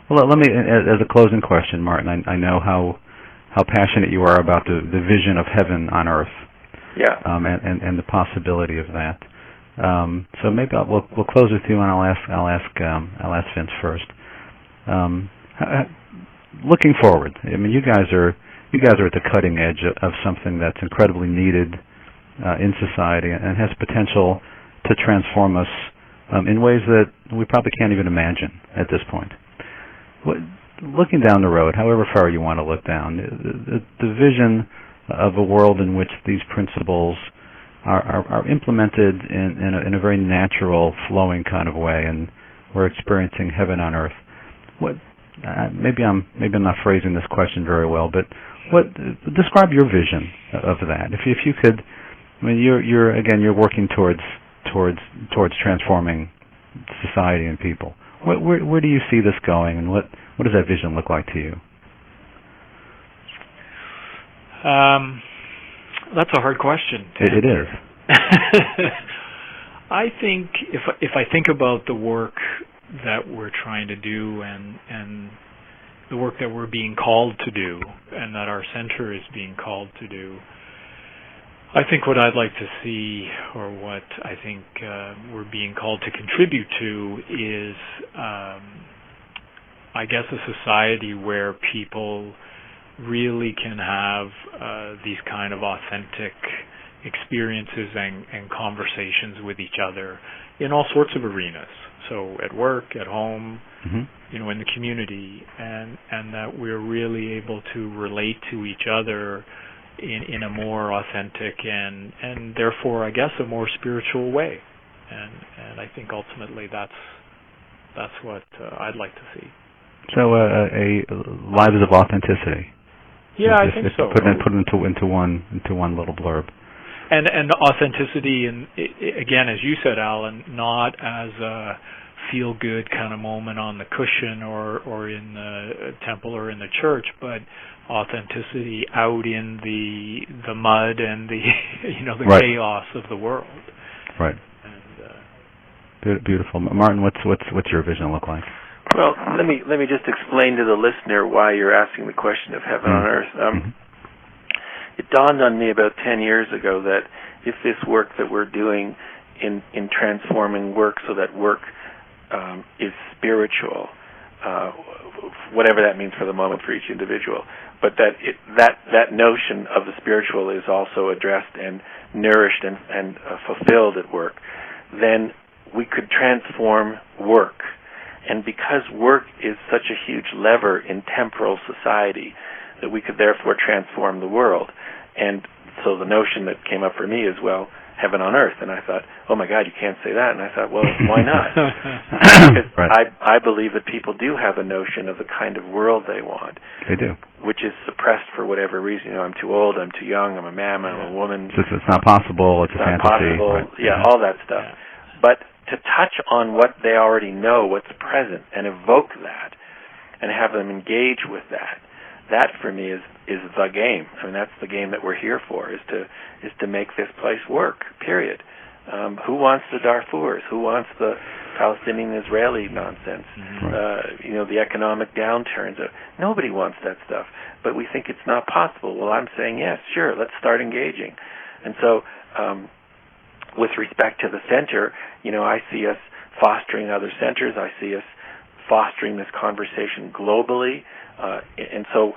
Well, let me, as a closing question, Martin, I know how passionate you are about the vision of heaven on earth. Yeah. And the possibility of that. So maybe we'll close with you, and I'll ask Vince first. Looking forward, I mean, you guys are at the cutting edge of something that's incredibly needed in society and has potential to transform us in ways that we probably can't even imagine at this point. Looking down the road, however far you want to look down, the vision of a world in which these principles are implemented in a very natural, flowing kind of way, and we're experiencing heaven on earth. Maybe I'm not phrasing this question very well, but describe your vision of that. If you could, I mean, you're working towards transforming society and people. Where do you see this going, and what does that vision look like to you? That's a hard question. It is. I think if I think about the work that we're trying to do and the work that we're being called to do and that our center is being called to do, I think what I'd like to see, or what I think we're being called to contribute to, is I guess a society where people really can have these kind of authentic experiences and conversations with each other in all sorts of arenas. So at work, at home, in the community, and that we're really able to relate to each other in a more authentic and therefore, I guess, a more spiritual way. And I think ultimately that's what I'd like to see. So a lives of authenticity. Yeah, I think so. Put it into one little blurb. And authenticity, and again, as you said, Alan, not as a feel-good kind of moment on the cushion or in the temple or in the church, but authenticity out in the mud and the right. chaos of the world. Right. And, beautiful, Martin. What's your vision look like? Well, let me just explain to the listener why you're asking the question of heaven on earth. It dawned on me about 10 years ago that if this work that we're doing in transforming work so that work is spiritual, whatever that means for the moment for each individual, but that notion of the spiritual is also addressed and nourished and fulfilled at work, then we could transform work. And because work is such a huge lever in temporal society, that we could therefore transform the world. And so the notion that came up for me is, well, heaven on earth. And I thought, oh my God, you can't say that. And I thought, well, why not? Because right. I believe that people do have a notion of the kind of world they want. They do. Which is suppressed for whatever reason. I'm too old, I'm too young, I'm a man, I'm a woman. It's not possible, it's a not fantasy. Possible. Right. Yeah, all that stuff. Yeah. But to touch on what they already know, what's present, and evoke that, and have them engage with that for me is the game. I mean, that's the game that we're here for, is to make this place work, period. Who wants the Darfurs? Who wants the Palestinian-Israeli nonsense? Right. The economic downturns. Nobody wants that stuff. But we think it's not possible. Well, I'm saying, yes, sure, let's start engaging. And so with respect to the center, I see us fostering other centers. I see us fostering this conversation globally. And so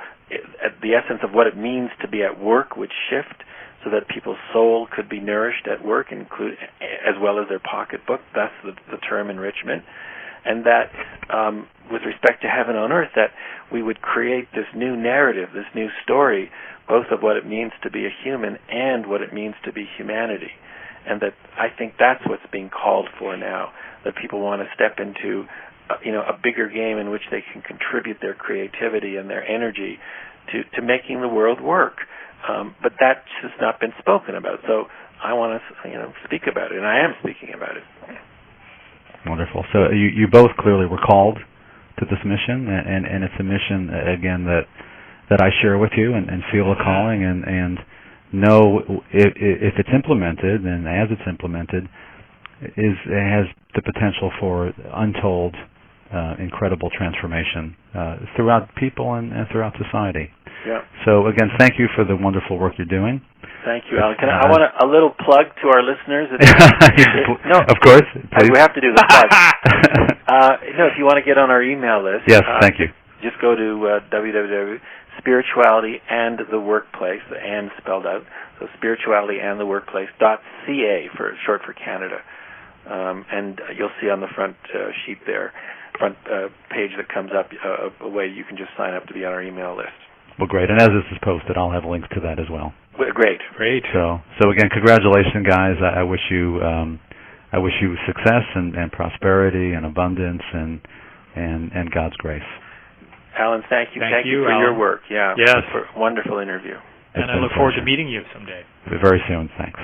the essence of what it means to be at work would shift so that people's soul could be nourished at work, as well as their pocketbook. That's the term enrichment. And that with respect to heaven on earth, that we would create this new narrative, this new story, both of what it means to be a human and what it means to be humanity. And that I think that's what's being called for now, that people want to step into a bigger game in which they can contribute their creativity and their energy to making the world work. But that's just not been spoken about. So I want to speak about it, and I am speaking about it. Wonderful. So you both clearly were called to this mission, and it's a mission, again, that I share with you and feel a calling and know if it's implemented, and as it's implemented, it has the potential for untold incredible transformation throughout people and throughout society. Yeah. So again, thank you for the wonderful work you're doing. Thank you, Alan. I want a little plug to our listeners. No, of course. Please. We have to do the plug. If you want to get on our email list, yes, thank you. Just go to www.spirituality and the workplace, the and spelled out, so spiritualityandtheworkplace.ca for short for Canada, and you'll see on the front sheet there, front page that comes up, a way you can just sign up to be on our email list. Well, great. And as this is posted, I'll have links to that as well. Great. So again, congratulations, guys. I wish you success and prosperity and abundance and God's grace. Alan, thank you. Thank you for Alan. your work. Yeah. Yes. For a wonderful interview. And I look forward to meeting you someday. Very soon. Thanks.